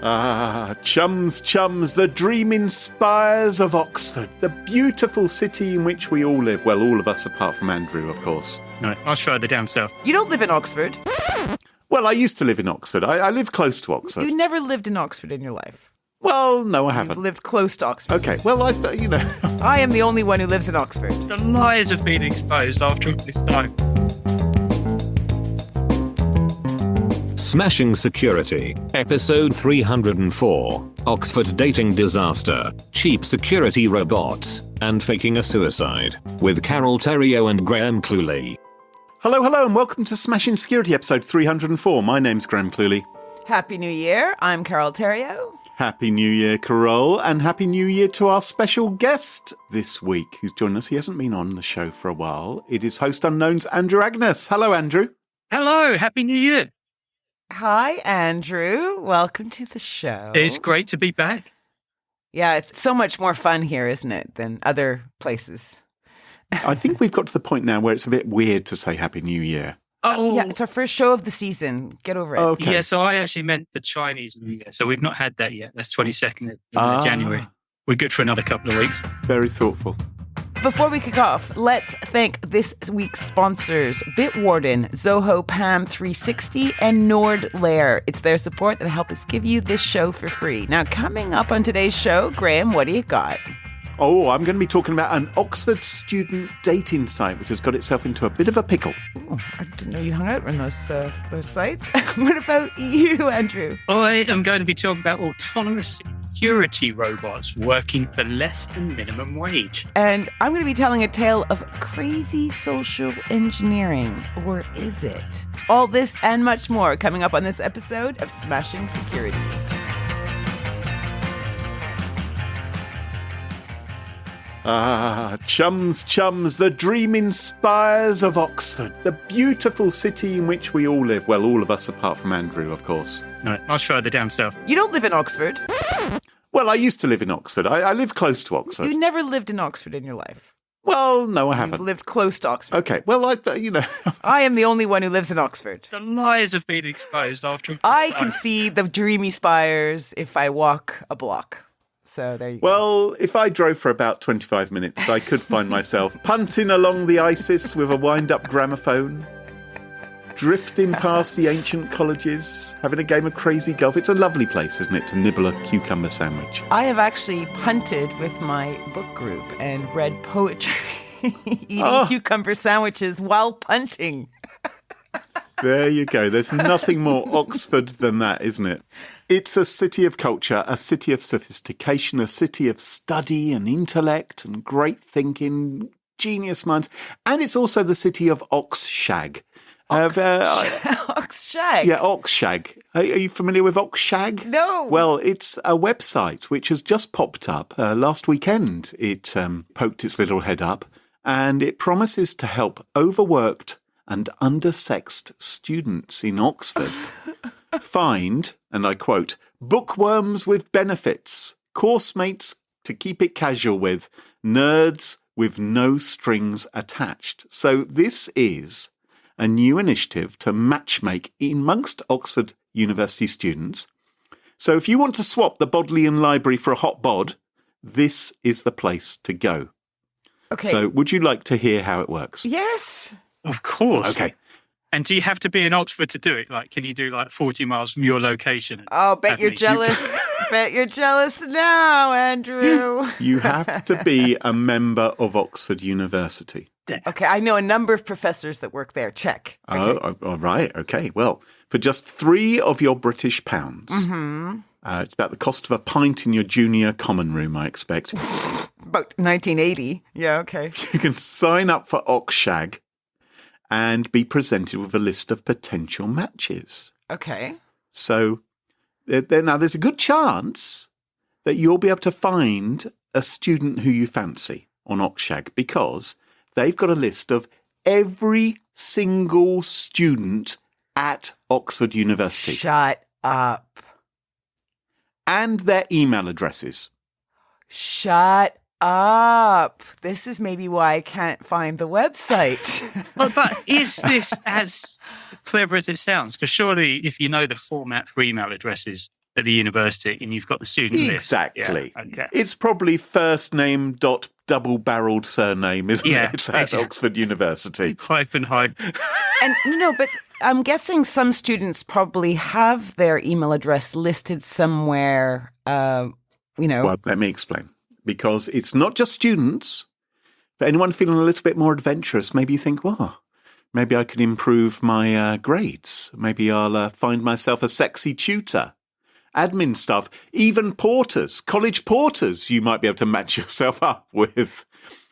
Chums, chums, the dreaming spires of Oxford, the beautiful city in which we all live. Well, all of us apart from Andrew, of course. No, I'll try the down south. You don't live in Oxford. Well, I used to live in Oxford. I live close to Oxford. You never lived in Oxford in your life. Well, no, I haven't. You've lived close to Oxford. Okay, well, I am the only one who lives in Oxford. The lies have been exposed after all this time. Smashing Security, Episode 304, Oxford Dating Disaster, Cheap Security Robots, and Faking a Suicide, with Carole, Theriault and Cluley. Hello, and welcome to Smashing Security, Episode 304. My name's Cluley. Happy New Year. I'm Carole Theriault. Happy New Year, Carole, and Happy New Year to our special guest this week who's joined us. He hasn't been on the show for a while. It is Host Unknown's Andrew Agnês. Hello, Andrew. Hello, Happy New Year. Hi, Andrew. Welcome to the show. It's great to be back. Yeah, it's so much more fun here, isn't it, than other places? I think we've got to the point now where it's a bit weird to say Happy New Year. Oh, yeah, it's our first show of the season. Get over it. Okay. Yeah, so I actually meant the Chinese New Year. So we've not had that yet. That's 22nd of January. We're good for another couple of weeks. Very thoughtful. Before we kick off, let's thank this week's sponsors, Bitwarden, Zoho Pam 360, and Nord Lair. It's their support that help us give you this show for free. Now, coming up on today's show, Graham, what do you got? Oh, I'm going to be talking about an Oxford student dating site which has got itself into a bit of a pickle. Ooh, I didn't know you hung out on those sites. What about you, Andrew? I am going to be talking about autonomous security robots working for less than minimum wage. And I'm going to be telling a tale of crazy social engineering. Or is it? All this and much more coming up on this episode of Smashing Security. Chums, chums, the dreaming spires of Oxford, the beautiful city in which we all live. Well, all of us apart from Andrew, of course. No, I'll try the down south. You don't live in Oxford. Well, I used to live in Oxford. I live close to Oxford. You never lived in Oxford in your life. Well, no, I haven't. You've lived close to Oxford. Okay, well, I am the only one who lives in Oxford. The lies have been exposed after all this I time. can see the dreamy spires if I walk a block. So there you go. Well, if I drove for about 25 minutes, I could find myself punting along the Isis with a wind-up gramophone, drifting past the ancient colleges, having a game of crazy golf. It's a lovely place, isn't it, to nibble a cucumber sandwich? I have actually punted with my book group and read poetry, eating cucumber sandwiches while punting. There you go. There's nothing more Oxford than that, isn't it? It's a city of culture, a city of sophistication, a city of study and intellect and great thinking, genius minds. And it's also the city of OxShag. OxShag? Yeah, OxShag. Are you familiar with OxShag? No. Well, it's a website which has just popped up last weekend. It poked its little head up and it promises to help overworked and undersexed students in Oxford find, and I quote, bookworms with benefits, course mates to keep it casual with, nerds with no strings attached. So this is a new initiative to matchmake amongst Oxford University students. So if you want to swap the Bodleian Library for a hot bod, this is the place to go. Okay. So would you like to hear how it works? Yes. Of course. Okay. And do you have to be in Oxford to do it? Like, can you do like 40 miles from your location? Oh, bet you're jealous. Bet you're jealous now, Andrew. You have to be a member of Oxford University. Okay, I know a number of professors that work there. Check. Okay. Oh, all right. Okay. Well, for just 3 of your British pounds, it's about the cost of a pint in your junior common room, I expect. About 1980. Yeah, okay. You can sign up for OxShag and be presented with a list of potential matches. Okay. So now there's a good chance that you'll be able to find a student who you fancy on OxShag because they've got a list of every single student at Oxford University. Shut up. And their email addresses. Shut up. This is maybe why I can't find the website. But is this as clever as it sounds? Because surely if you know the format for email addresses, at the university, and you've got the student list. Exactly. Yeah, okay. It's probably first name dot double-barreled surname, isn't it? It's at exactly. Oxford University. Hyphen. And no, but I'm guessing some students probably have their email address listed somewhere, Well, let me explain. Because it's not just students. For anyone feeling a little bit more adventurous, maybe you think, well, maybe I can improve my grades. Maybe I'll find myself a sexy tutor. Admin stuff, even porters, college porters, you might be able to match yourself up with.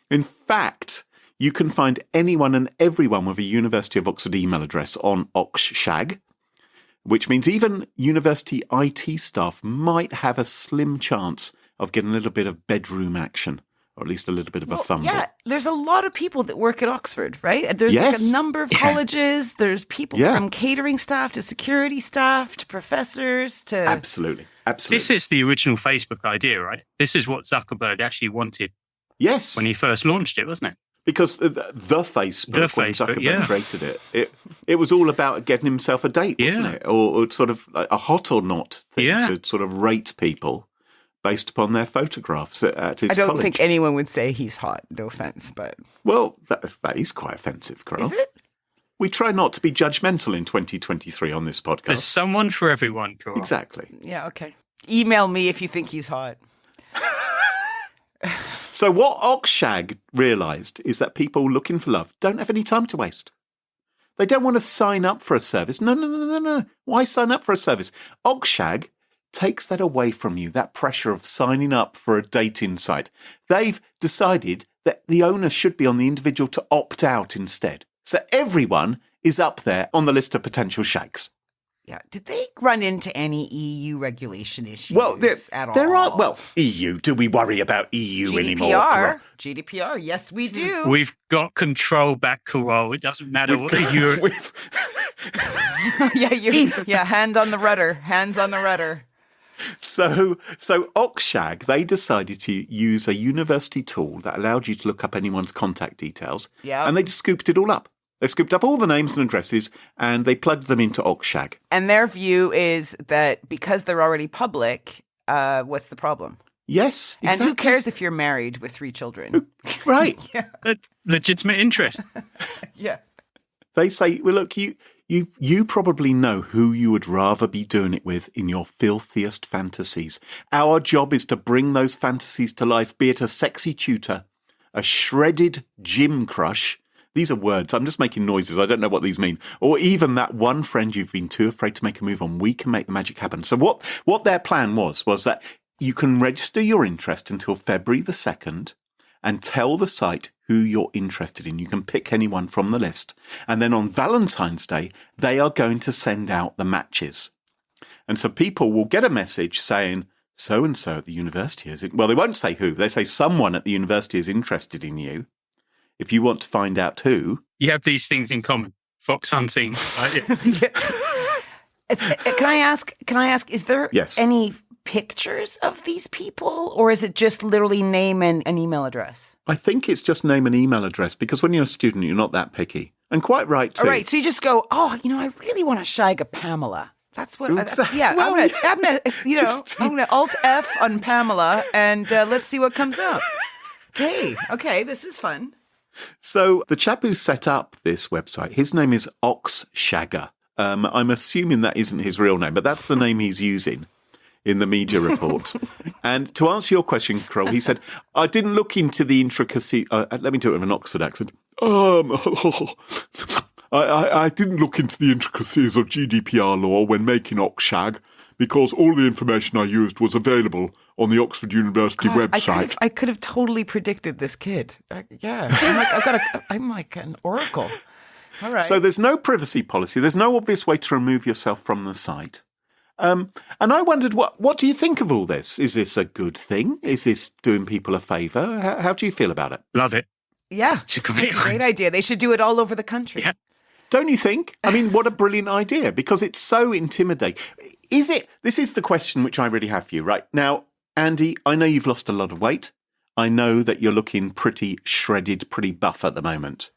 In fact, you can find anyone and everyone with a University of Oxford email address on OxShag, which means even university IT staff might have a slim chance of getting a little bit of bedroom action, or at least a little bit of a fumble. Yeah, there's a lot of people that work at Oxford, right? There's like a number of colleges. There's people from catering staff to security staff to professors to... Absolutely. This is the original Facebook idea, right? This is what Zuckerberg actually wanted. Yes. When he first launched it, wasn't it? Because the Facebook, when Zuckerberg created it was all about getting himself a date, wasn't it? Or sort of like a hot or not thing to sort of rate people based upon their photographs at his college. I don't think anyone would say he's hot, no offense, but... Well, that is quite offensive, Carole. Is it? We try not to be judgmental in 2023 on this podcast. There's someone for everyone, Carole. Exactly. Yeah, okay. Email me if you think he's hot. So what OxShag realised is that people looking for love don't have any time to waste. They don't want to sign up for a service. No. Why sign up for a service? OxShag takes that away from you, that pressure of signing up for a dating site. They've decided that the onus should be on the individual to opt out instead. So everyone is up there on the list of potential shags. Yeah. Did they run into any EU regulation issues at all? There are. Well, EU. Do we worry about EU anymore? GDPR. Yes, we do. We've got control back, Carole. It doesn't matter what Europe. Hand on the rudder. Hands on the rudder. So OxShag, they decided to use a university tool that allowed you to look up anyone's contact details. Yeah. And they just scooped it all up. They scooped up all the names and addresses and they plugged them into OxShag. And their view is that because they're already public, what's the problem? Yes, exactly. And who cares if you're married with 3 children? Right. Legitimate interest. Yeah. They say, well, look, you probably know who you would rather be doing it with in your filthiest fantasies. Our job is to bring those fantasies to life, be it a sexy tutor, a shredded gym crush. These are words. I'm just making noises. I don't know what these mean. Or even that one friend you've been too afraid to make a move on. We can make the magic happen. So what their plan was that you can register your interest until February the 2nd and tell the site who you're interested in. You can pick anyone from the list. And then on Valentine's Day, they are going to send out the matches. And so people will get a message saying, so-and-so at the university is... Well, they won't say who. They say someone at the university is interested in you. If you want to find out who... You have these things in common. Fox hunting. Can I ask, is there any pictures of these people? Or is it just literally name and an email address? I think it's just name and email address because when you're a student, you're not that picky. And quite right, too. All right, so you just go, I really want to shag a Pamela. That's what... Exactly. I'm going to Alt-F on Pamela and let's see what comes up. Okay, this is fun. So the chap who set up this website, his name is OxShagger. I'm assuming that isn't his real name, but that's the name he's using in the media reports. And to answer your question, Carole, he said, I didn't look into the intricacy. Let me do it with an Oxford accent. I didn't look into the intricacies of GDPR law when making OxShag because all the information I used was available on the Oxford University website. I could have totally predicted this kid. I'm like an oracle. All right. So there's no privacy policy. There's no obvious way to remove yourself from the site. And I wondered, what do you think of all this? Is this a good thing? Is this doing people a favour? How do you feel about it? Love it. Yeah. It's a great idea. They should do it all over the country. Yeah. Don't you think? I mean, what a brilliant idea, because it's so intimidating. This is the question which I really have for you right now. Andy, I know you've lost a lot of weight. I know that you're looking pretty shredded, pretty buff at the moment.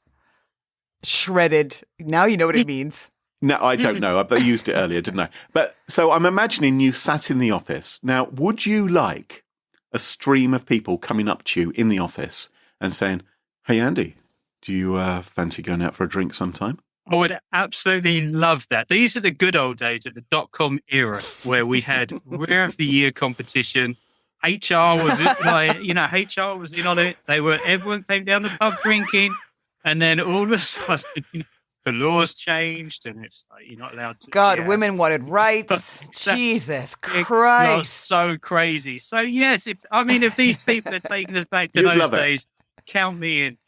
Shredded. Now you know what it means. No, I don't know. I used it earlier, didn't I? But so I'm imagining you sat in the office. Now, would you like a stream of people coming up to you in the office and saying, "Hey, Andy, do you fancy going out for a drink sometime?" I would absolutely love that. These are the good old days of the .com era where we had Rare of the Year competition. HR was HR was in on it. Everyone came down the pub drinking, and then all of a sudden, the laws changed, and it's like, you're not allowed to. God, women wanted rights. Jesus Christ, so crazy. So yes, if these people are taking us back to those days, count me in.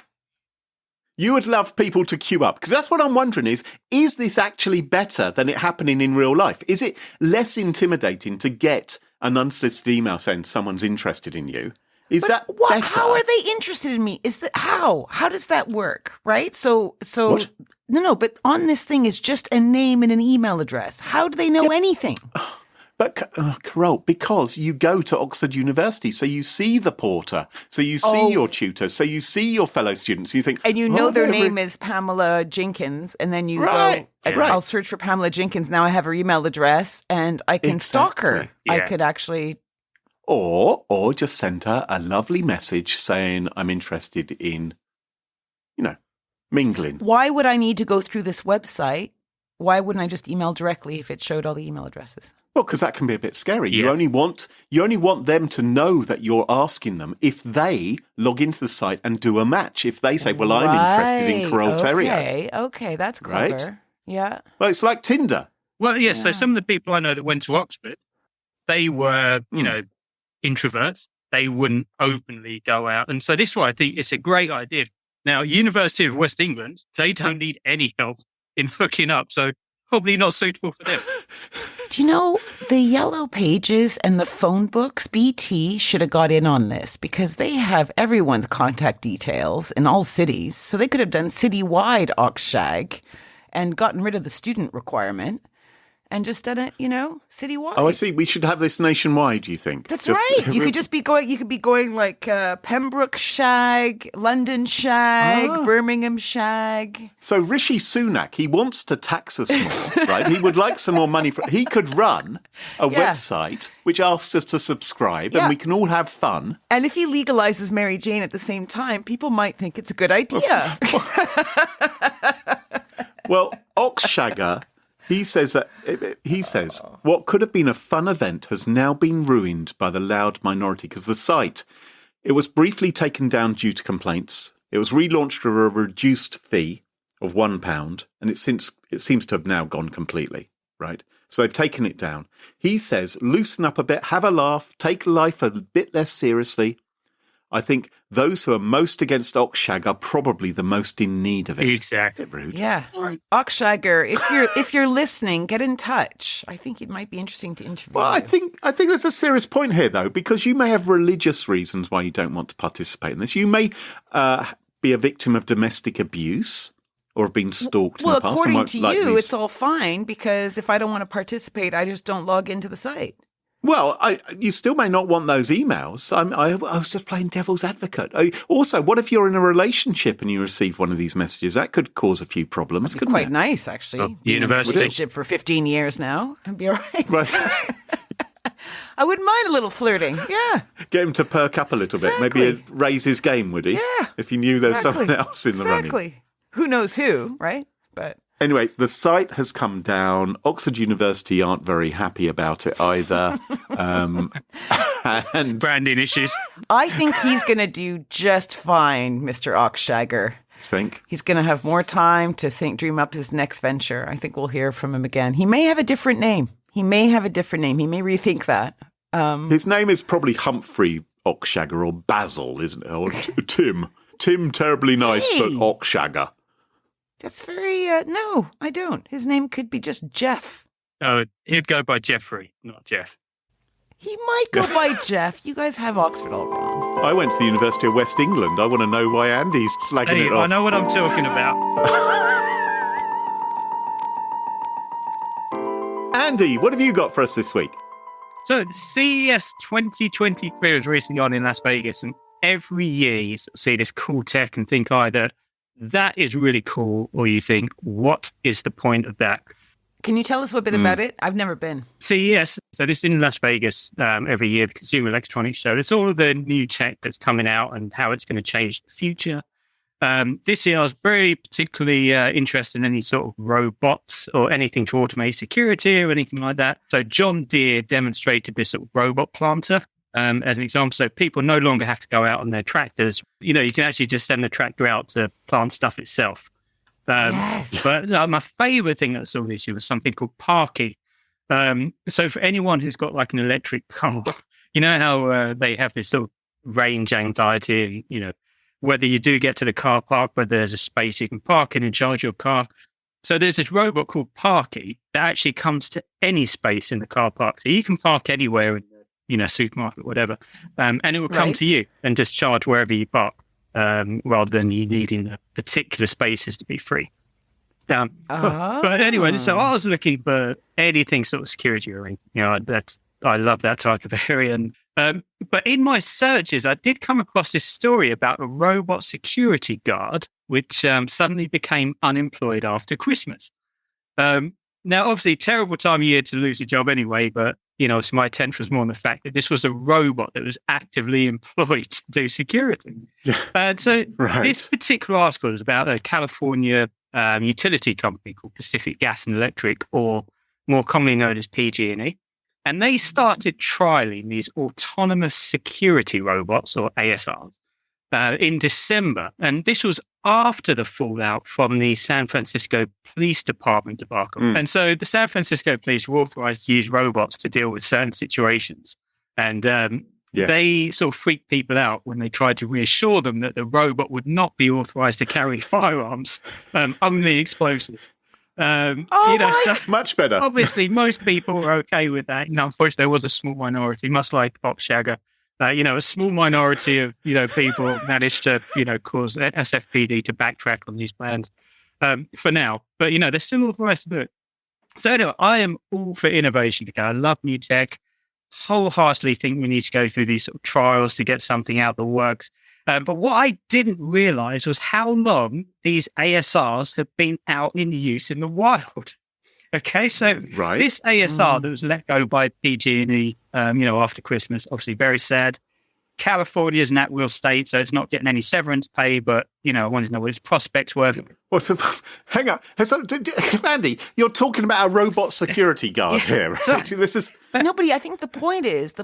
You would love people to queue up, because that's what I'm wondering is this actually better than it happening in real life? Is it less intimidating to get an unsolicited email saying someone's interested in you? Better? How are they interested in me? How does that work? Right? So what? No, but on this thing is just a name and an email address. How do they know anything? But, Carole, because you go to Oxford University, so you see the porter, so you see your tutor, so you see your fellow students, you think... And you know their name is Pamela Jenkins, and then you go, I'll search for Pamela Jenkins, now I have her email address, and I can stalk her. Yeah. I could actually... Or just send her a lovely message saying, I'm interested in, mingling. Why would I need to go through this website? Why wouldn't I just email directly if it showed all the email addresses? Well, because that can be a bit scary. Yeah. You only want them to know that you're asking them if they log into the site and do a match. If they say, "Well, I'm interested in Carole Theriault." Okay, that's clever. Right? Yeah. Well, it's like Tinder. Well, yes. Yeah. So some of the people I know that went to Oxford, they were, introverts. They wouldn't openly go out, and so this is why I think it's a great idea. Now, University of West England, they don't need any help in hooking up, so probably not suitable for them. Do you know, the Yellow Pages and the phone books, BT should have got in on this because they have everyone's contact details in all cities. So they could have done citywide OxShag and gotten rid of the student requirement and just done it, citywide. Oh, I see. We should have this nationwide, you think? That's right. You could be going like Pembroke Shag, London Shag, Birmingham Shag. So Rishi Sunak, he wants to tax us more, right? He would like some more money. He could run a website which asks us to subscribe and we can all have fun. And if he legalizes Mary Jane at the same time, people might think it's a good idea. Well, OxShagger... He says, what could have been a fun event has now been ruined by the loud minority because the site, it was briefly taken down due to complaints. It was relaunched for a reduced fee of £1 and it seems to have now gone completely, right? So they've taken it down. He says, loosen up a bit, have a laugh, take life a bit less seriously. I think those who are most against OxShag are probably the most in need of it. Exactly. A bit rude. Yeah. OxShagger, if you're listening, get in touch. I think it might be interesting to interview. Well, I think there's a serious point here, though, because you may have religious reasons why you don't want to participate in this. You may be a victim of domestic abuse or have been stalked in the past. Well, according to you, it's all fine because if I don't want to participate, I just don't log into the site. Well, you still may not want those emails. I was just playing devil's advocate. Also, what if you're in a relationship and you receive one of these messages? That could cause a few problems, couldn't it? Quite nice, actually. University. Relationship for 15 years now. I'd be all right. Right. I wouldn't mind a little flirting. Yeah. Get him to perk up a little bit. Maybe he'd raise his game, would he? Yeah. If he knew there's someone else in the running. Exactly. Who knows who, right? But... Anyway, the site has come down. Oxford University aren't very happy about it either. And branding issues. I think he's going to do just fine, Mr. OxShagger. Think? He's going to have more time to dream up his next venture. I think we'll hear from him again. He may have a different name. He may rethink that. His name is probably Humphrey OxShagger or Basil, isn't it? Or Tim. Tim, terribly nice, but OxShagger. That's very, no, I don't. His name could be just Jeff. Oh, he'd go by Jeffrey, not Jeff. He might go by Jeff. You guys have Oxford all wrong. I went to the University of West England. I want to know why Andy's slagging it off. I know what I'm talking about. Andy, what have you got for us this week? So, CES 2023 was recently on in Las Vegas, and every year you see this cool tech and think either that is really cool, or you think, what is the point of that? Can you tell us a bit about it? I've never been. So yes, so this is in Las Vegas every year, the Consumer Electronics Show. It's all of the new tech that's coming out and how it's going to change the future. This year I was very particularly interested in any sort of robots or anything to automate security or anything like that. So John Deere demonstrated this sort of robot planter as an example. So people no longer have to go out on their tractors. You can actually just send the tractor out to plant stuff itself. Yes. But my favorite thing that I saw this year was something called Parky. So for anyone who's got like an electric car, you know how they have this sort of range anxiety, whether you do get to the car park, whether there's a space you can park in and charge your car. So there's this robot called Parky that actually comes to any space in the car park. So you can park anywhere in the supermarket, whatever, and it will come to you and just charge wherever you park. Rather than you needing the particular spaces to be free. But anyway, so I was looking for anything sort of security or I love that type of area. But in my searches, I did come across this story about a robot security guard which suddenly became unemployed after Christmas. Now, obviously, terrible time of year to lose your job anyway, but so my attention was more on the fact that this was a robot that was actively employed to do security. And so this particular article is about a California utility company called Pacific Gas and Electric, or more commonly known as PG&E. And they started trialing these autonomous security robots, or ASRs, in December. And this was after the fallout from the San Francisco Police Department debacle. And so the San Francisco police were authorized to use robots to deal with certain situations. And they sort of freaked people out when they tried to reassure them that the robot would not be authorized to carry firearms, only explosives. Much better. Obviously, most people were okay with that. Unfortunately, there was a small minority, much like OxShagger. A small minority of, people managed to, cause SFPD to backtrack on these plans for now. But, they're still authorized to do it. So anyway, I am all for innovation. I love new tech. Wholeheartedly think we need to go through these sort of trials to get something out that works. But what I didn't realize was how long these ASRs have been out in use in the wild. Okay, so this ASR that was let go by PG&E, after Christmas, obviously very sad. California is an at-will state, so it's not getting any severance pay, but, I wanted to know what its prospects were. Hang on. Andy, you're talking about a robot security guard here, right? So, this is... Nobody, I think the point is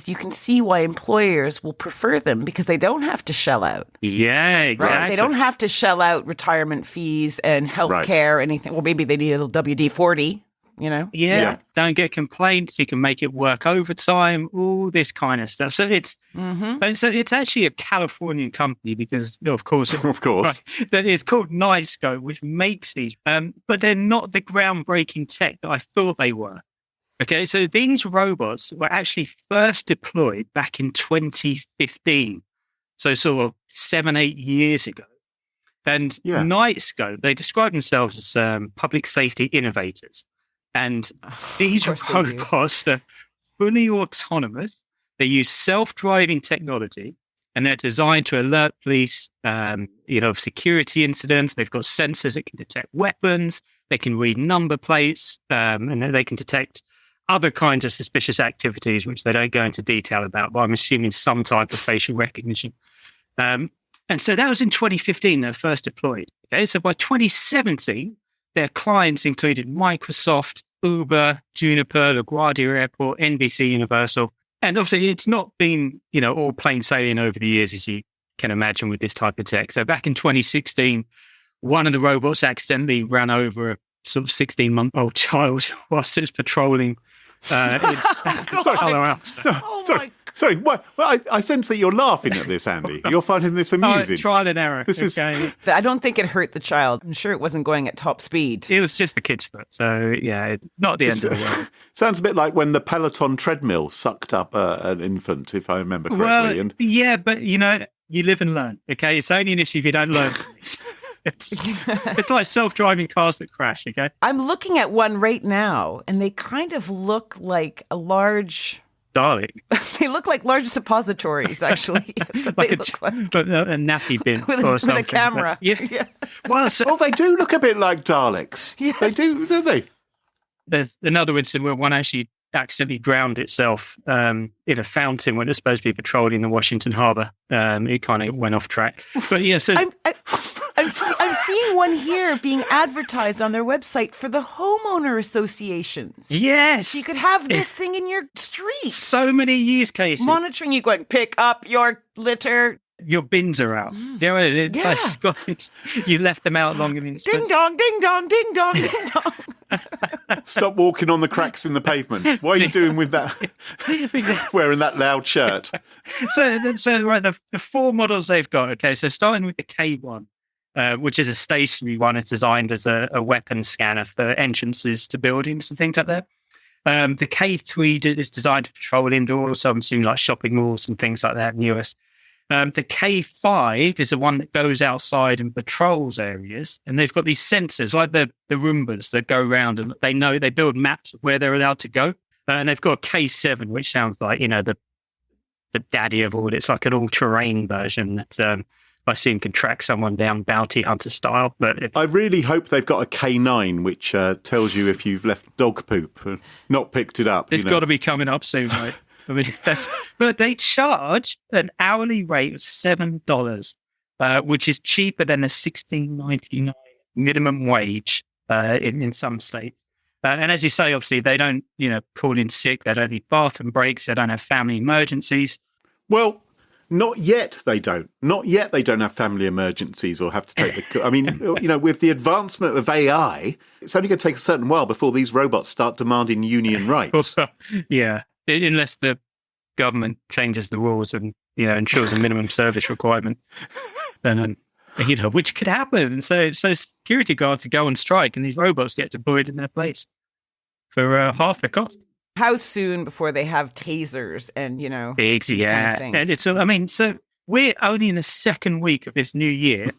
you can see why employers will prefer them because they don't have to shell out. Yeah, exactly. Right? They don't have to shell out retirement fees and health care or anything. Well, maybe they need a little WD-40. Yeah. Don't get complaints. You can make it work overtime, all this kind of stuff. So it's it's actually a Californian company because, of course, that it's called Nightscope, which makes these, but they're not the groundbreaking tech that I thought they were. Okay, so these robots were actually first deployed back in 2015, so sort of 7-8 years ago. And Nightscope, they describe themselves as public safety innovators. And these robots are fully autonomous. They use self-driving technology, and they're designed to alert police, of security incidents. They've got sensors that can detect weapons. They can read number plates, and they can detect other kinds of suspicious activities, which they don't go into detail about, but I'm assuming some type of facial recognition. And so that was in 2015, they were first deployed. Okay, so by 2017, their clients included Microsoft, Uber, Juniper, LaGuardia Airport, NBC Universal. And obviously, it's not been, all plain sailing over the years, as you can imagine, with this type of tech. So back in 2016, one of the robots accidentally ran over a sort of 16-month-old child whilst it was patrolling Sorry. Well, I sense that you're laughing at this, Andy. You're finding this amusing. Trial and error. I don't think it hurt the child. I'm sure it wasn't going at top speed. It was just the kid's foot. So, not the end of the world. Sounds a bit like when the Peloton treadmill sucked up an infant, if I remember correctly. Well, but, you live and learn, okay? It's only an issue if you don't learn. It's like self-driving cars that crash, okay? I'm looking at one right now, and they kind of look like a large... Dalek. They look like large suppositories, actually. Like a nappy bin or something. With a camera. But, yeah. Well, they do look a bit like Daleks. Yes. They do, don't they? there's another incident where one actually accidentally drowned itself in a fountain when it's supposed to be patrolling the Washington Harbor. It kind of went off track. But yeah, so I'm seeing one here being advertised on their website for the homeowner associations. yes, So you could have this thing in your street. so many use cases. Monitoring you going, pick up your litter. Your bins are out. You know, Yeah. you left them out longer than Ding dong, ding dong, ding dong, ding dong. Stop walking on the cracks in the pavement. What are you doing with that? Wearing that loud shirt. So right, the four models they've got. Okay, so starting with the K1, which is a stationary one. It's designed as a weapon scanner for entrances to buildings and things like that. The K3 is designed to patrol indoors, so I'm assuming like shopping malls and things like that in the US. The K5 is the one that goes outside and patrols areas, and they've got these sensors like the Roombas that go around, and they build maps of where they're allowed to go. And they've got a K7, which sounds like, you know, the daddy of all. It's like an all-terrain version that I assume can track someone down bounty hunter style. But I really hope they've got a K9, which tells you if you've left dog poop and not picked it up. it's got to be coming up soon, right? I mean, but they charge an hourly rate of $7, which is cheaper than a $16.99 minimum wage in some states. And as you say, obviously, they don't, call in sick. They don't need bathroom breaks. They don't have family emergencies. Well, not yet they don't. Not yet they don't have family emergencies or have to take the... I mean, with the advancement of AI, it's only going to take a certain while before these robots start demanding union rights. Yeah. Unless the government changes the rules and, ensures a minimum service requirement, then, which could happen. And so security guards to go on strike and these robots get deployed in their place for half the cost. How soon before they have tasers and, Big, yeah. kind of things? And so we're only in the second week of this new year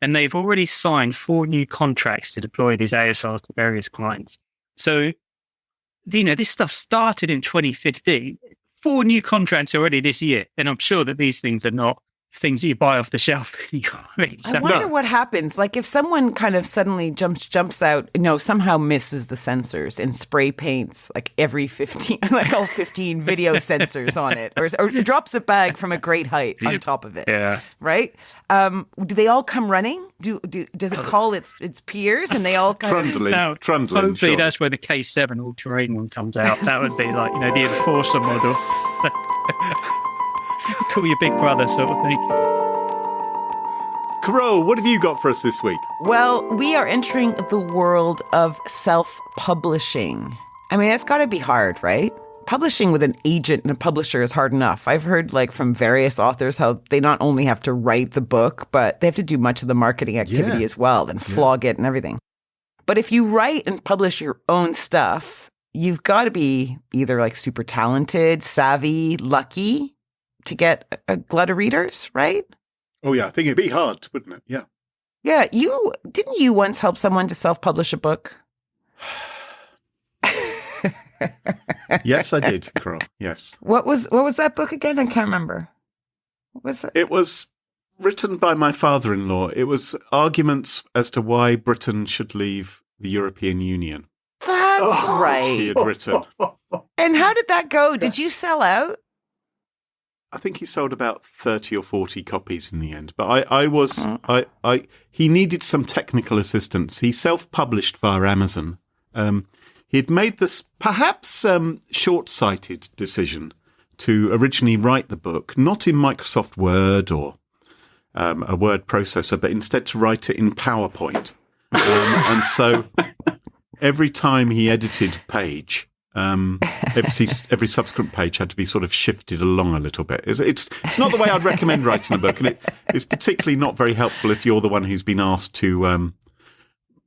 and they've already signed 4 new contracts to deploy these ASRs to various clients. So, this stuff started in 2015. 4 new contracts already this year. And I'm sure that these things are not things that you buy off the shelf. I wonder what happens. Like if someone kind of suddenly jumps out, somehow misses the sensors and spray paints like every 15, like all 15 video sensors on it, or drops a bag from a great height on top of it. Yeah. Right? Do they all come running? Does it call its peers and they all kind of... Trundling. Hopefully sure. that's where the K7 all-terrain one comes out. That would be like, the Enforcer model. Call your big brother sort of thing. Carole, what have you got for us this week? Well, we are entering the world of self-publishing. I mean, it's got to be hard, right? Publishing with an agent and a publisher is hard enough. I've heard from various authors how they not only have to write the book, but they have to do much of the marketing activity as well and flog it and everything. But if you write and publish your own stuff, you've got to be either super talented, savvy, lucky to get a glut of readers, right? Oh, yeah. I think it'd be hard, wouldn't it? Yeah. Yeah. Didn't you once help someone to self-publish a book? Yes, I did, Carole. Yes. What was that book again? I can't remember. What was it? It was written by my father-in-law. It was arguments as to why Britain should leave the European Union. That's right. He had written. And how did that go? Did you sell out? I think he sold about 30 or 40 copies in the end. But he needed some technical assistance. He self-published via Amazon. He'd made this perhaps short-sighted decision to originally write the book, not in Microsoft Word or a word processor, but instead to write it in PowerPoint. And so every time he edited a page, every subsequent page had to be sort of shifted along a little bit. It's not the way I'd recommend writing a book, and it's particularly not very helpful if you're the one who's been asked to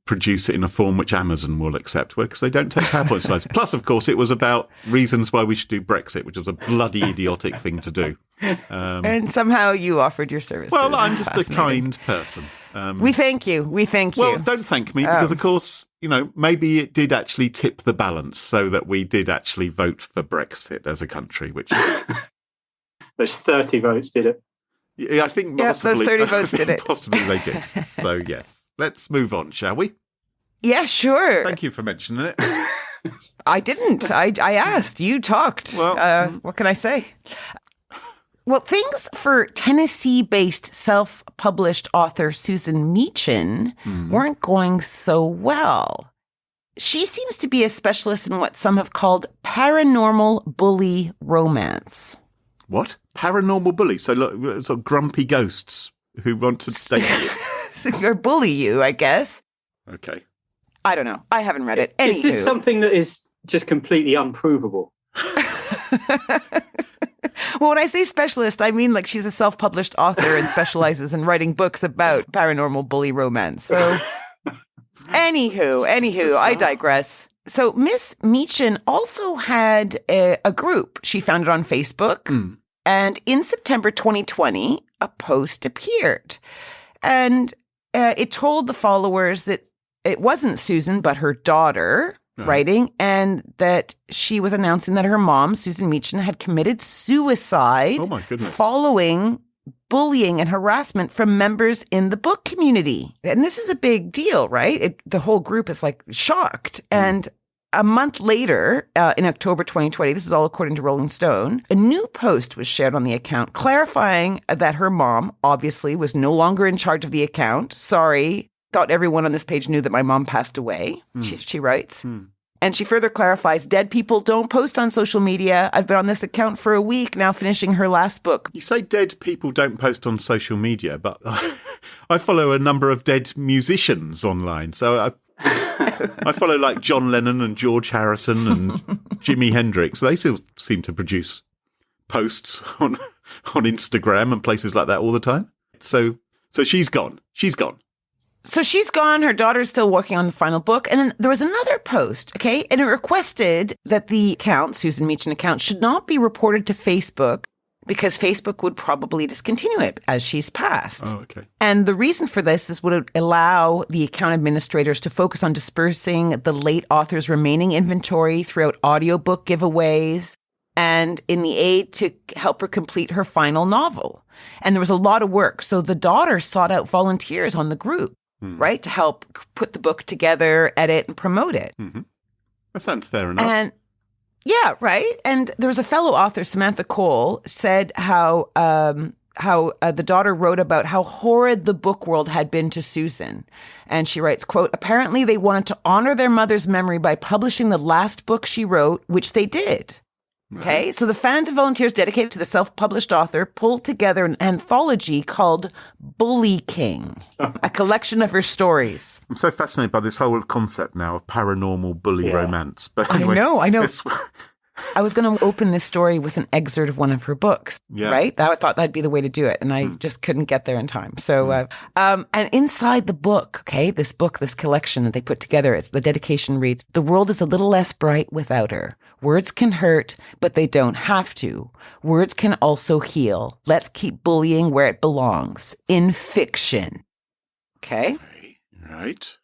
produce it in a form which Amazon will accept, because they don't take PowerPoint slides. Plus, of course, it was about reasons why we should do Brexit, which was a bloody idiotic thing to do. And somehow you offered your services. Well, I'm just a kind person. We thank you. Well, don't thank me, because, of course, maybe it did actually tip the balance so that we did actually vote for Brexit as a country, which... There's 30 votes, did it? Yeah, I think possibly, those 30 votes did it. Possibly they did. So, yes. Let's move on, shall we? Yeah, sure. Thank you for mentioning it. I didn't. I asked. You talked. Well, what can I say? Well, things for Tennessee-based self-published author Susan Meachin weren't going so well. She seems to be a specialist in what some have called paranormal bully romance. What? Paranormal bully? So, look, sort of grumpy ghosts who want to stay Or bully you, I guess. Okay. I don't know. I haven't read it. Anywho. Is this something that is just completely unprovable? Well, when I say specialist, I mean like she's a self-published author and specializes in writing books about paranormal bully romance. So, anywho, I digress. So Miss Meachin also had a group. She founded on Facebook. And in September 2020, a post appeared. And it told the followers that it wasn't Susan, but her daughter writing, and that she was announcing that her mom, Susan Meachin, had committed suicide following bullying and harassment from members in the book community. And this is a big deal, right? The whole group is like shocked. And a month later, in October 2020, this is all according to Rolling Stone, a new post was shared on the account clarifying that her mom obviously was no longer in charge of the account. Sorry, thought everyone on this page knew that my mom passed away, she writes. And she further clarifies, dead people don't post on social media. I've been on this account for a week now, finishing her last book. You say dead people don't post on social media, but I follow a number of dead musicians online. So I follow like John Lennon and George Harrison and Jimi Hendrix. They still seem to produce posts on Instagram and places like that all the time. So she's gone. So she's gone. Her daughter's still working on the final book. And then there was another post, okay? And it requested that the account, Susan Meachin account, should not be reported to Facebook because Facebook would probably discontinue it as she's passed. Oh, okay. And the reason for this is would allow the account administrators to focus on dispersing the late author's remaining inventory throughout audiobook giveaways and in the aid to help her complete her final novel. And there was a lot of work. So the daughter sought out volunteers on the group, right, to help put the book together, edit, and promote it. That sounds fair enough. And yeah, right. And there was a fellow author, Samantha Cole, said how the daughter wrote about how horrid the book world had been to Susan. And she writes, quote, apparently they wanted to honor their mother's memory by publishing the last book she wrote, which they did. Okay, so the fans and volunteers dedicated to the self-published author pulled together an anthology called Bully King, a collection of her stories. I'm so fascinated by this whole concept now of paranormal bully romance. But anyway, I know. I was going to open this story with an excerpt of one of her books, right? I thought that'd be the way to do it, and I just couldn't get there in time. So, and inside the book, this collection that they put together, the dedication reads, the world is a little less bright without her. Words can hurt, but they don't have to. Words can also heal. Let's keep bullying where it belongs, in fiction. Okay? Right.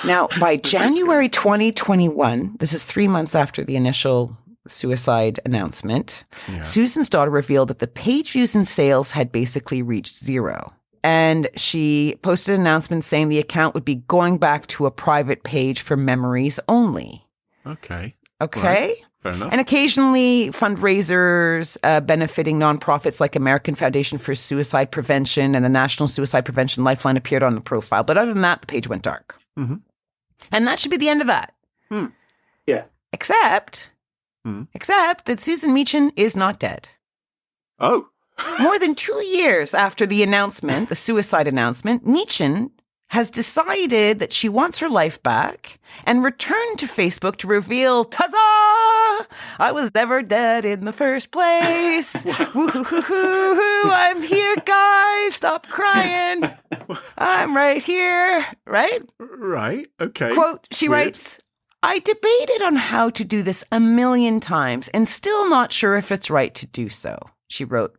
Now, by January 2021, this is 3 months after the initial suicide announcement, Susan's daughter revealed that the page views and sales had basically reached zero. And she posted an announcement saying the account would be going back to a private page for memories only. Okay. Right. Fair enough. And occasionally fundraisers benefiting nonprofits like American Foundation for Suicide Prevention and the National Suicide Prevention Lifeline appeared on the profile. But other than that, the page went dark. And that should be the end of that. Yeah. Except that Susan Meachin is not dead. Oh. More than 2 years after the announcement, the suicide announcement, Meachin has decided that she wants her life back and returned to Facebook to reveal, ta-za! I was never dead in the first place. Woo-hoo-hoo-hoo-hoo. I'm here, guys. Stop crying. I'm right here. Right? Right. Okay. Quote, she writes, I debated on how to do this a million times and still not sure if it's right to do so. She wrote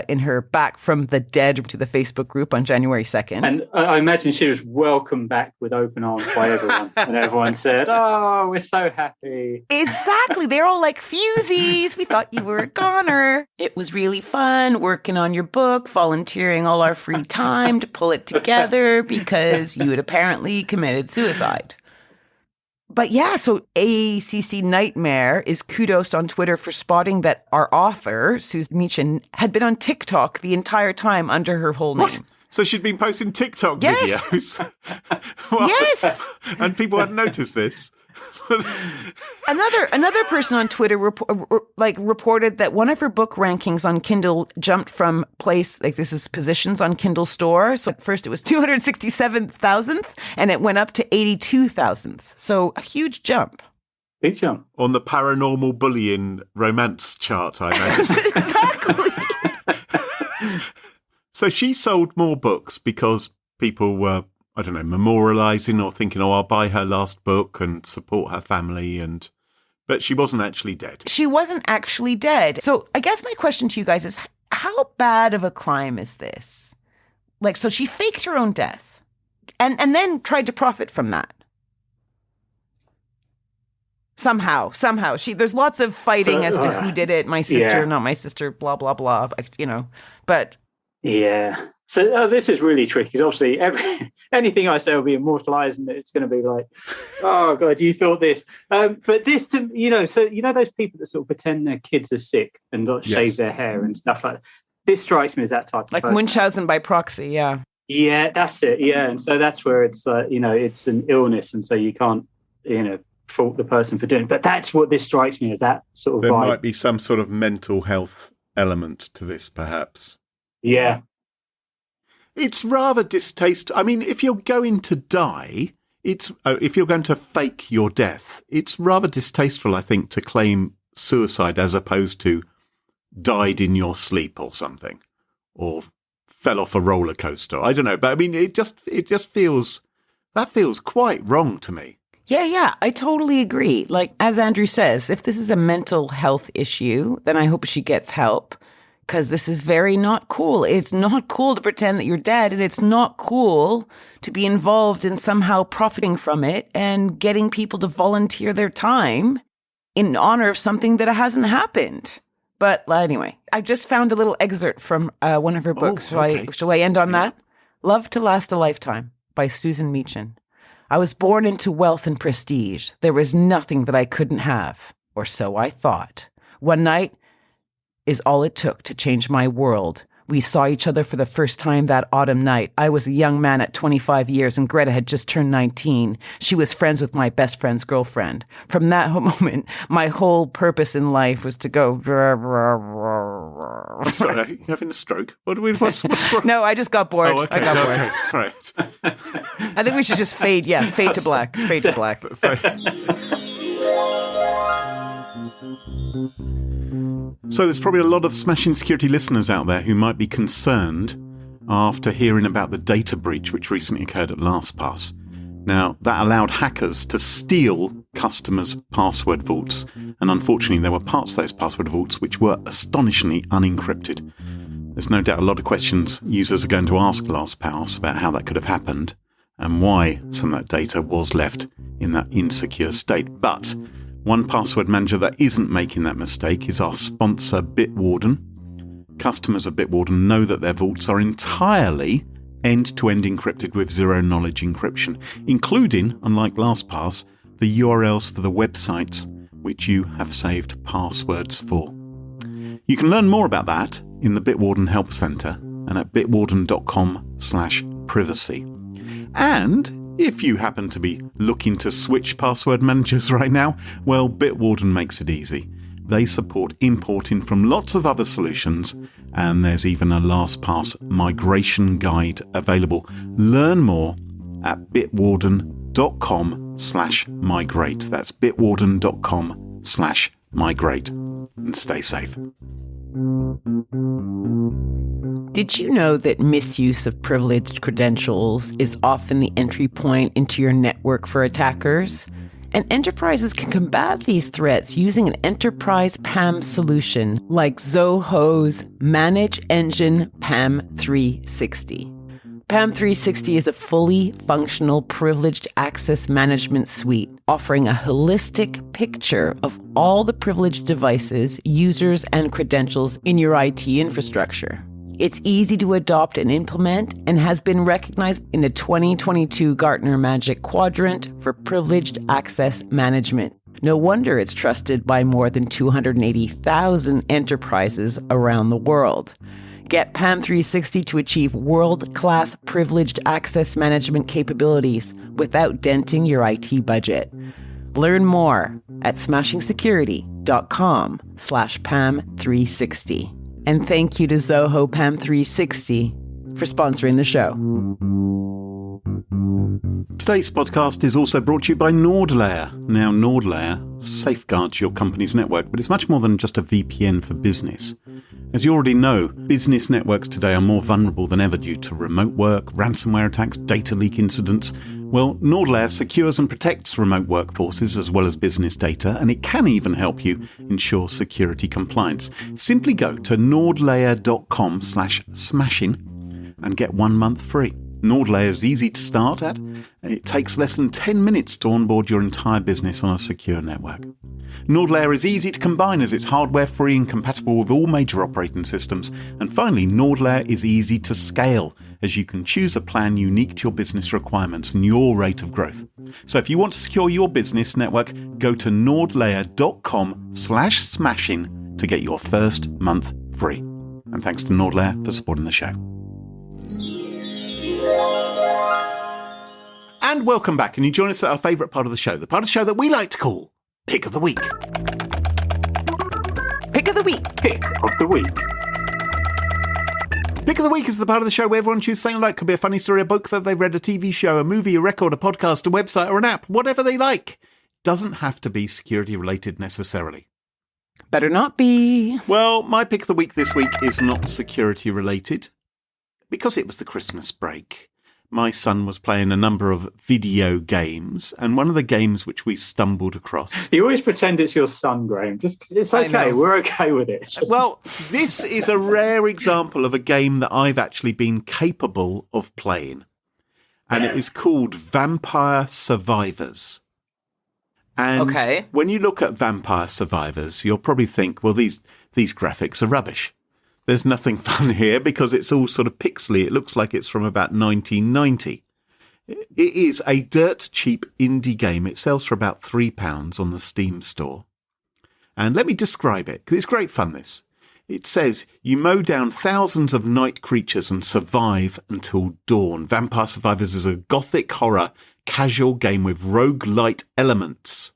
in her Back from the Dead to the Facebook group on January 2nd. And I imagine she was welcomed back with open arms by everyone. And everyone said, oh, we're so happy. Exactly. They're all like, Fusies, we thought you were a goner. It was really fun working on your book, volunteering all our free time to pull it together because you had apparently committed suicide. But yeah, so ACC Nightmare is kudos on Twitter for spotting that our author, Susan Meechan, had been on TikTok the entire time under her whole name. What? So she'd been posting TikTok Yes. videos? What? Yes. And people hadn't noticed this? Another person on Twitter reported that one of her book rankings on Kindle jumped from positions on Kindle Store. So at first it was 267,000th and it went up to 82,000th. So a huge jump. Big jump. On the paranormal bullying romance chart, I imagine. Exactly. So she sold more books because people were, I don't know, memorializing or thinking, I'll buy her last book and support her family. But she wasn't actually dead. She wasn't actually dead. So I guess my question to you guys is, how bad of a crime is this? So she faked her own death and then tried to profit from that. Somehow. There's lots of fighting as to who did it. My sister, not my sister, blah, blah, blah. But... Yeah. So this is really tricky because obviously anything I say will be immortalized and it's going to be like, oh God, you thought this. But this, those people that sort of pretend their kids are sick and not shave their hair and stuff like that. This strikes me as that type of person. Munchausen by proxy, yeah. Yeah, that's it. Yeah. And so that's where it's it's an illness. And so you can't, fault the person for doing it. But that's what this strikes me as, that sort of There vibe. might be some sort of mental health element to this, perhaps. Yeah. It's rather distasteful. I mean, if you're going to die, if you're going to fake your death, it's rather distasteful, I think, to claim suicide as opposed to died in your sleep or something, or fell off a roller coaster. I don't know, but I mean, it just feels quite wrong to me. Yeah, I totally agree. As Andrew says, if this is a mental health issue, then I hope she gets help. Because this is very not cool. It's not cool to pretend that you're dead, and it's not cool to be involved in somehow profiting from it and getting people to volunteer their time in honor of something that hasn't happened. But anyway, I just found a little excerpt from one of her books. Shall I end on that? Love to Last a Lifetime by Susan Meechan. I was born into wealth and prestige. There was nothing that I couldn't have, or so I thought. One night is all it took to change my world. We saw each other for the first time that autumn night. I was a young man at 25 years and Greta had just turned 19. She was friends with my best friend's girlfriend. From that moment, my whole purpose in life was to go... I'm sorry, are you having a stroke? What's wrong? No, I just got bored. Oh, okay, I got bored. Right. I think we should just fade to black. Fade to black. So there's probably a lot of Smashing Security listeners out there who might be concerned after hearing about the data breach which recently occurred at LastPass. Now, that allowed hackers to steal customers' password vaults, and unfortunately there were parts of those password vaults which were astonishingly unencrypted. There's no doubt a lot of questions users are going to ask LastPass about how that could have happened and why some of that data was left in that insecure state. But one password manager that isn't making that mistake is our sponsor, Bitwarden. Customers of Bitwarden know that their vaults are entirely end-to-end encrypted with zero-knowledge encryption, including, unlike LastPass, the URLs for the websites which you have saved passwords for. You can learn more about that in the Bitwarden Help Centre and at bitwarden.com/privacy. And if you happen to be looking to switch password managers right now, well, Bitwarden makes it easy. They support importing from lots of other solutions, and there's even a LastPass migration guide available. Learn more at bitwarden.com/migrate. That's bitwarden.com/migrate. And stay safe. Did you know that misuse of privileged credentials is often the entry point into your network for attackers? And enterprises can combat these threats using an enterprise PAM solution like Zoho's Manage Engine PAM 360. PAM 360 is a fully functional privileged access management suite offering a holistic picture of all the privileged devices, users, and credentials in your IT infrastructure. It's easy to adopt and implement and has been recognized in the 2022 Gartner Magic Quadrant for Privileged Access Management. No wonder it's trusted by more than 280,000 enterprises around the world. Get PAM 360 to achieve world-class privileged access management capabilities without denting your IT budget. Learn more at smashingsecurity.com/PAM360. And thank you to Zoho PAM 360 for sponsoring the show. Today's podcast is also brought to you by NordLayer. Now, NordLayer safeguards your company's network, but it's much more than just a VPN for business. As you already know, business networks today are more vulnerable than ever due to remote work, ransomware attacks, data leak incidents. Well, NordLayer secures and protects remote workforces as well as business data, and it can even help you ensure security compliance. Simply go to nordlayer.com/smashing and get 1 month free. NordLayer is easy to start at, and it takes less than 10 minutes to onboard your entire business on a secure network. NordLayer is easy to combine as it's hardware-free and compatible with all major operating systems. And finally, NordLayer is easy to scale as you can choose a plan unique to your business requirements and your rate of growth. So if you want to secure your business network, go to nordlayer.com/smashing to get your first month free. And thanks to NordLayer for supporting the show. And welcome back, and you join us at our favourite part of the show, the part of the show that we like to call Pick of the Week. Pick of the week. Pick of the week. Pick of the Week is the part of the show where everyone chooses something like, could be a funny story, a book that they've read, a TV show, a movie, a record, a podcast, a website, or an app, whatever they like. Doesn't have to be security related necessarily. Better not be. Well, my Pick of the Week this week is not security related because it was the Christmas break. My son was playing a number of video games, and one of the games which we stumbled across. You always pretend it's your son, Graham. It's okay. We're okay with it. Well, this is a rare example of a game that I've actually been capable of playing, and it is called Vampire Survivors. And when you look at Vampire Survivors, you'll probably think, well, these graphics are rubbish. There's nothing fun here because it's all sort of pixely. It looks like it's from about 1990. It is a dirt cheap indie game. It sells for about £3 on the Steam store. And let me describe it, because it's great fun, this. It says, you mow down thousands of night creatures and survive until dawn. Vampire Survivors is a gothic horror casual game with roguelite elements.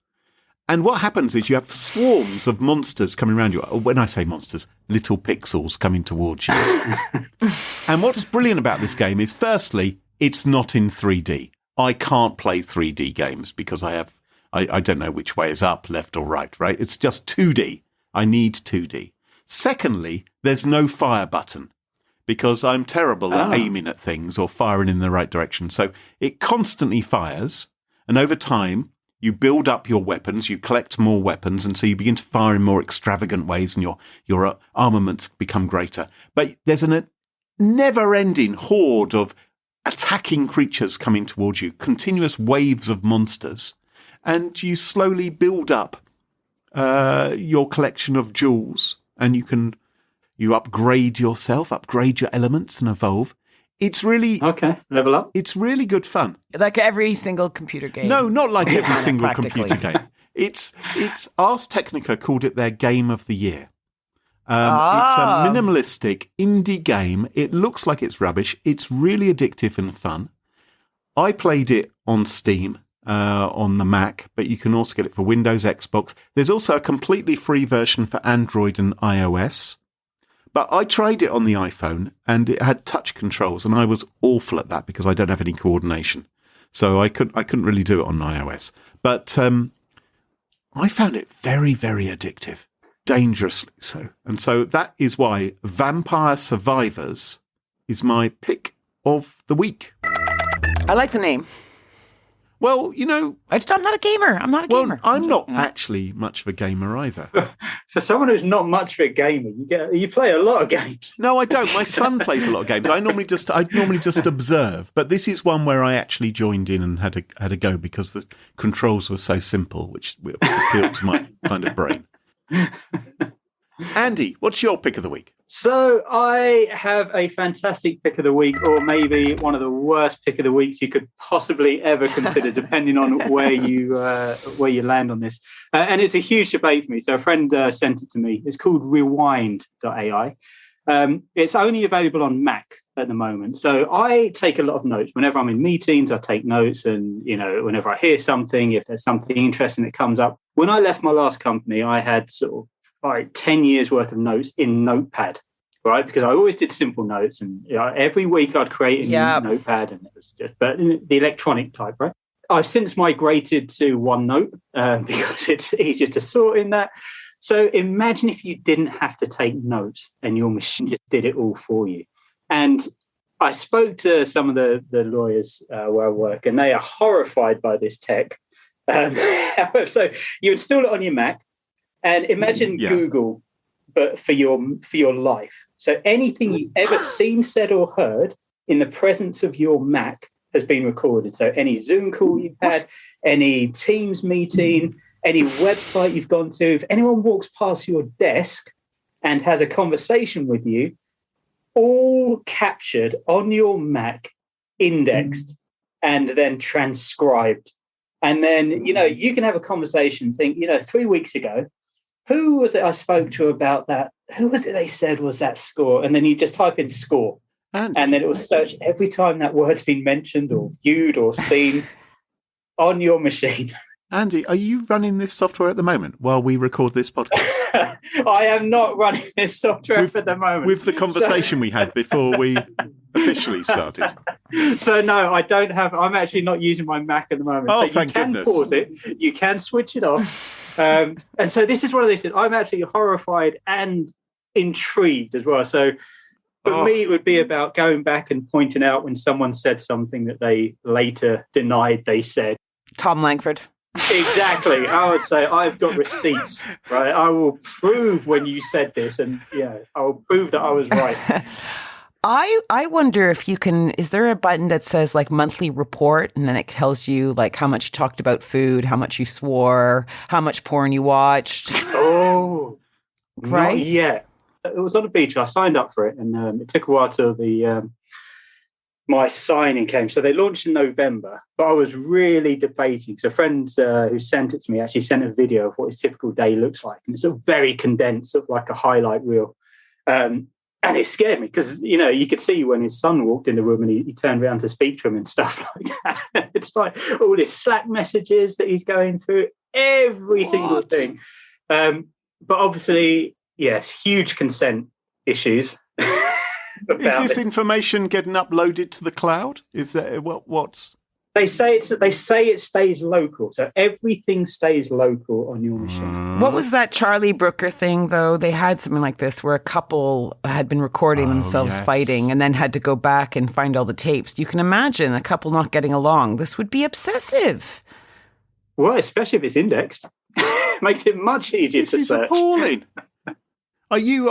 And what happens is you have swarms of monsters coming around you. When I say monsters, little pixels coming towards you. And what's brilliant about this game is, firstly, it's not in 3D. I can't play 3D games because I don't know which way is up, left or right, right? It's just 2D. I need 2D. Secondly, there's no fire button because I'm terrible at aiming at things or firing in the right direction. So it constantly fires, and over time, you build up your weapons, you collect more weapons, and so you begin to fire in more extravagant ways, and your armaments become greater. But there's a never-ending horde of attacking creatures coming towards you, continuous waves of monsters, and you slowly build up your collection of jewels, and you upgrade yourself, upgrade your elements, and evolve. It's really... Okay, level up. It's really good fun. Like every single computer game. No, not like every single computer game. It's Ars Technica called it their game of the year. It's a minimalistic indie game. It looks like it's rubbish. It's really addictive and fun. I played it on Steam on the Mac, but you can also get it for Windows, Xbox. There's also a completely free version for Android and iOS. But I tried it on the iPhone, and it had touch controls, and I was awful at that because I don't have any coordination. So I couldn't really do it on iOS. But I found it very, very addictive, dangerously so. And so that is why Vampire Survivors is my pick of the week. I like the name. Well, you know... I'm not a gamer. I'm not a gamer. I'm not actually much of a gamer either. For someone who's not much of a gamer, you play a lot of games. No, I don't. My son plays a lot of games. I normally just observe, but this is one where I actually joined in and had a go because the controls were so simple, which appealed to my kind of brain. Andy, what's your pick of the week? So I have a fantastic pick of the week, or maybe one of the worst pick of the weeks you could possibly ever consider, depending on where you land on this. And it's a huge debate for me. So a friend sent it to me. It's called Rewind.ai. It's only available on Mac at the moment. So I take a lot of notes. Whenever I'm in meetings, I take notes. And, whenever I hear something, if there's something interesting that comes up. When I left my last company, I had sort of 10 years worth of notes in Notepad, right? Because I always did simple notes, and every week I'd create a new Notepad, and it was but the electronic type, right? I've since migrated to OneNote because it's easier to sort in that. So imagine if you didn't have to take notes and your machine just did it all for you. And I spoke to some of the lawyers where I work, and they are horrified by this tech. So you install it on your Mac. And imagine Google, but for your life. So anything you've ever seen, said, or heard in the presence of your Mac has been recorded. So any Zoom call you've had, any Teams meeting, any website you've gone to, if anyone walks past your desk and has a conversation with you, all captured on your Mac, indexed, and then transcribed. And then, you can have a conversation, think, 3 weeks ago, who was it I spoke to about that? Who was it they said was that score? And then you just type in score. And then it will search every time that word's been mentioned or viewed or seen on your machine. Andy, are you running this software at the moment while we record this podcast? I am not running this software at the moment. With the conversation we had before we officially started. So, no, I don't have... I'm actually not using my Mac at the moment. Oh, so thank goodness. You can pause it. You can switch it off. And so this is one of these things. I'm actually horrified and intrigued as well. So for me, it would be about going back and pointing out when someone said something that they later denied they said. Tom Langford. Exactly. I would say I've got receipts, right? I will prove when you said this, and I will prove that I was right. I wonder if you can, is there a button that says like monthly report, and then it tells you like how much you talked about food, how much you swore, how much porn you watched? Oh, right? Not yet. It was on the beach. I signed up for it, and it took a while till my signing came. So they launched in November, but I was really debating. So friends who sent it to me actually sent a video of what his typical day looks like, and it's sort of very condensed, sort of like a highlight reel. And it scared me because, you could see when his son walked in the room and he turned around to speak to him and stuff like that. It's like all his Slack messages that he's going through, every single thing. But obviously, yes, huge consent issues. Is this information getting uploaded to the cloud? Is that what's... They say it stays local, so everything stays local on your machine. What was that Charlie Brooker thing, though? They had something like this where a couple had been recording themselves fighting and then had to go back and find all the tapes. You can imagine a couple not getting along. This would be obsessive. Well, especially if it's indexed. Makes it much easier to search. This is appalling. Are you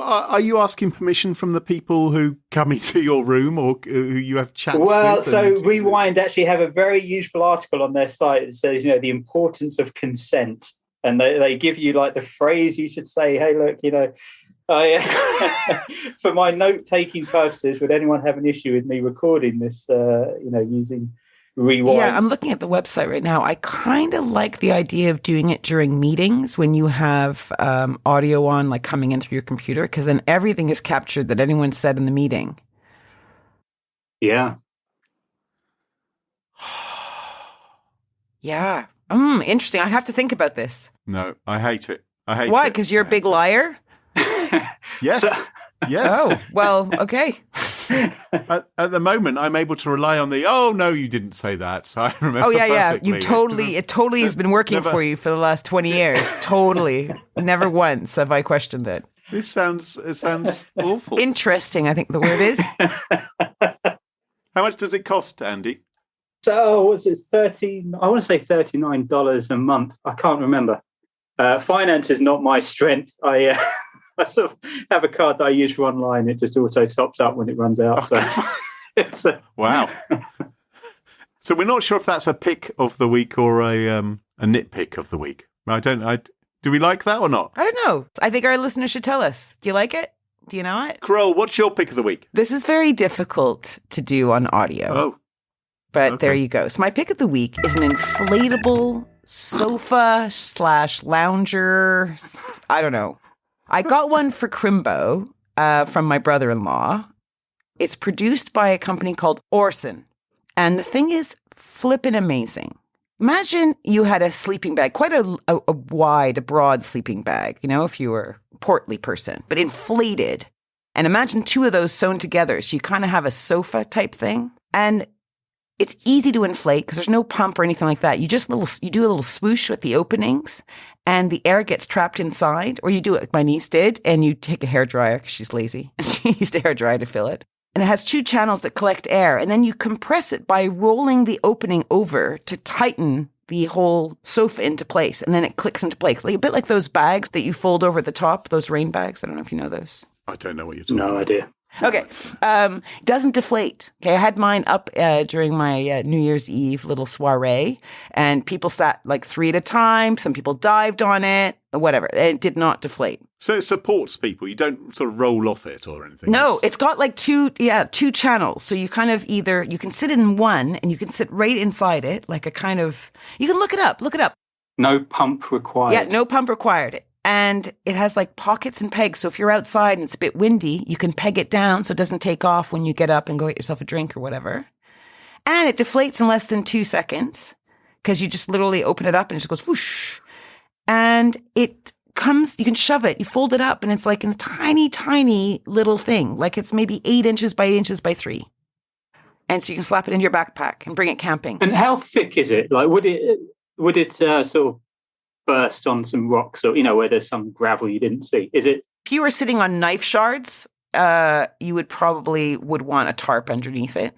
asking permission from the people who come into your room or who you have chats with? Well, so Rewind actually have a very useful article on their site that says, the importance of consent. And they give you like the phrase you should say, hey, look, for my note-taking purposes, would anyone have an issue with me recording this, using Rewind? Yeah, I'm looking at the website right now. I kind of like the idea of doing it during meetings when you have audio on, like coming in through your computer, because then everything is captured that anyone said in the meeting. Yeah. Yeah. Interesting. I'd have to think about this. No, I hate it. I hate it. Why? Because you're a big liar? Yes. Yes. Oh, well, okay. At the moment, I'm able to rely on no, you didn't say that. So I remember. Oh, yeah. Perfectly. It totally has been working for you for the last 20 years. Totally. Never once have I questioned it. It sounds awful. Interesting, I think the word is. How much does it cost, Andy? So what's it? I want to say $39 a month. I can't remember. Finance is not my strength. I sort of have a card that I use for online. It just auto tops up when it runs out. Okay. So Wow. So we're not sure if that's a pick of the week or a nitpick of the week. Do we like that or not? I don't know. I think our listeners should tell us. Do you like it? Do you know it? Carole, what's your pick of the week? This is very difficult to do on audio. Oh. But okay. there you go. So my pick of the week is an inflatable sofa/lounger. I don't know. I got one for Crimbo from my brother-in-law. It's produced by a company called Orson. And the thing is flippin' amazing. Imagine you had a sleeping bag, quite a broad sleeping bag, you know, if you were a portly person, but inflated. And imagine two of those sewn together. So you kind of have a sofa type thing. And it's easy to inflate because there's no pump or anything like that. You do a little swoosh with the openings and the air gets trapped inside, or you do it like my niece did, and you take a hairdryer because she's lazy. She used a hairdryer to fill it. And it has two channels that collect air, and then you compress it by rolling the opening over to tighten the whole sofa into place, and then it clicks into place. Like, a bit like those bags that you fold over the top, those rain bags. I don't know if you know those. I don't know what you're talking about. No idea. Okay. Doesn't deflate. Okay. I had mine up during my New Year's Eve little soiree, and people sat like 3 at a time. Some people dived on it, or whatever. And it did not deflate. So it supports people. You don't sort of roll off it or anything. No, it's got like two channels. So you kind of you can sit in one and you can sit right inside it, like a kind of, you can look it up. No pump required. Yeah, no pump required. And it has like pockets and pegs. So if you're outside and it's a bit windy, you can peg it down so it doesn't take off when you get up and go get yourself a drink or whatever. And it deflates in less than 2 seconds because you just literally open it up and it just goes whoosh. And it comes, you can shove it, you fold it up, and it's like a tiny, tiny little thing. Like it's maybe 8 inches by 8 inches by 3. And so you can slap it in your backpack and bring it camping. And how thick is it? Like, would it sort of burst on some rocks, or where there's some gravel you didn't see? Is it? If you were sitting on knife shards, you would want a tarp underneath it.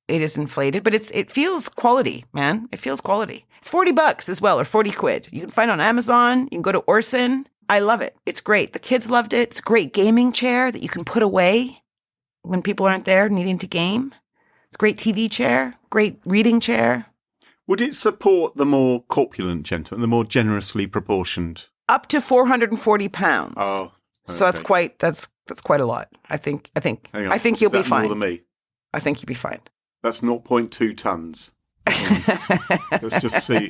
It is inflated, but it feels quality, man. It feels quality. It's $40 as well, or 40 quid. You can find it on Amazon. You can go to Orson. I love it. It's great. The kids loved it. It's a great gaming chair that you can put away when people aren't there needing to game. It's a great TV chair, great reading chair. Would it support the more corpulent gentleman, the more generously proportioned? Up to 440 pounds. Oh, okay. So that's quite a lot. I think you'll be fine. More than me. I think you'll be fine. That's 0.2 tons. Let's just see.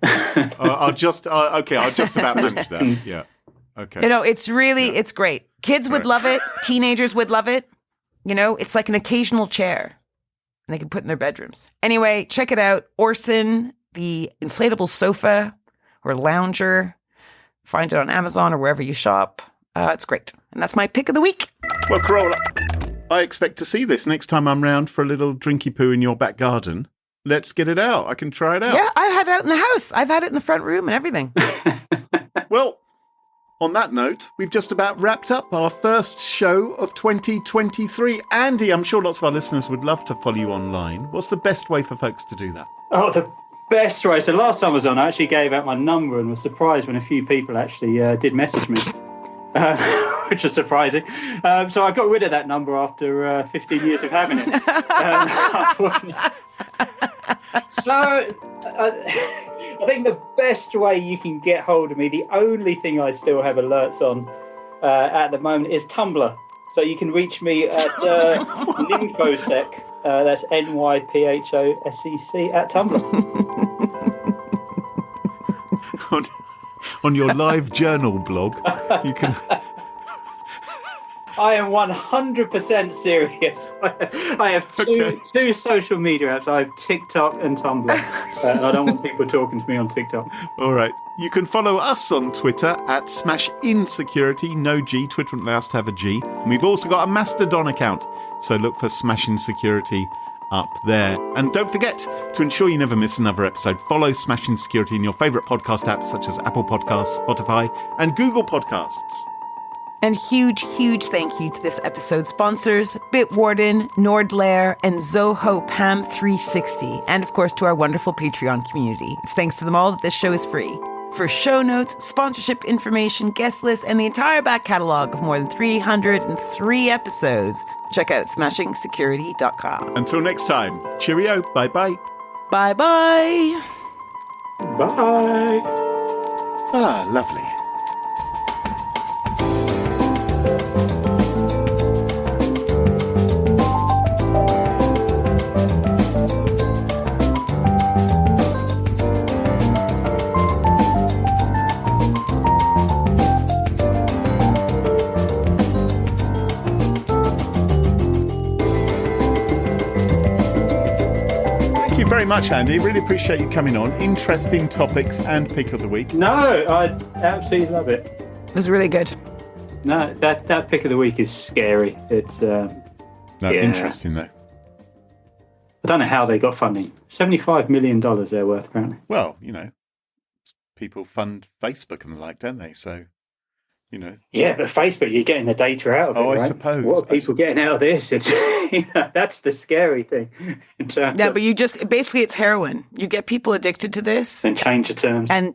I'll just about manage that. Yeah. Okay. It's great. Kids would love it. Teenagers would love it. It's like an occasional chair. And they can put in their bedrooms. Anyway, check it out. Orson, the inflatable sofa or lounger. Find it on Amazon or wherever you shop. It's great. And that's my pick of the week. Well, Carole, I expect to see this next time I'm round for a little drinky poo in your back garden. Let's get it out. I can try it out. Yeah, I've had it out in the house. I've had it in the front room and everything. Well, on that note, we've just about wrapped up our first show of 2023. Andy, I'm sure lots of our listeners would love to follow you online. What's the best way for folks to do that? Oh, the best way. So last time I was on, I actually gave out my number and was surprised when a few people actually did message me, which was surprising. So I got rid of that number after 15 years of having it. So I think the best way you can get hold of me, the only thing I still have alerts on at the moment is Tumblr. So you can reach me at Nymphosec, that's NYPHOSEC at Tumblr. on your live journal blog, you can... I am 100% serious. I have two social media apps. I have TikTok and Tumblr. And I don't want people talking to me on TikTok. All right. You can follow us on Twitter at SmashInSecurity. No G. Twitter wouldn't allow us to have a G. And we've also got a Mastodon account. So look for Smash In Security up there. And don't forget to ensure you never miss another episode. Follow Smash In Security in your favourite podcast apps such as Apple Podcasts, Spotify, and Google Podcasts. And huge, huge thank you to this episode's sponsors, Bitwarden, Nordlair, and Zoho Pam 360, and of course to our wonderful Patreon community. It's thanks to them all that this show is free. For show notes, sponsorship information, guest lists, and the entire back catalog of more than 303 episodes, check out SmashingSecurity.com. Until next time, cheerio, bye-bye. Bye-bye. Bye. Ah, lovely. very much, Andy. Really appreciate you coming on. Interesting topics and pick of the week. No, I absolutely love it. It was really good. No, that pick of the week is scary. It's interesting though. I don't know how they got funding. $75 million they're worth, apparently. Well, people fund Facebook and the like, don't they? So, Yeah, but Facebook, you're getting the data out of it, I right? suppose. What are people getting out of this? It's that's the scary thing. Yeah, but basically it's heroin. You get people addicted to this. And change the terms. And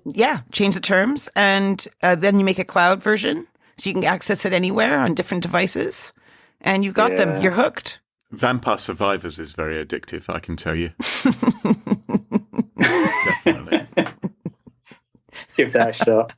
change the terms. And then you make a cloud version so you can access it anywhere on different devices. And you got them. You're hooked. Vampire Survivors is very addictive, I can tell you. Definitely. Give that a shot.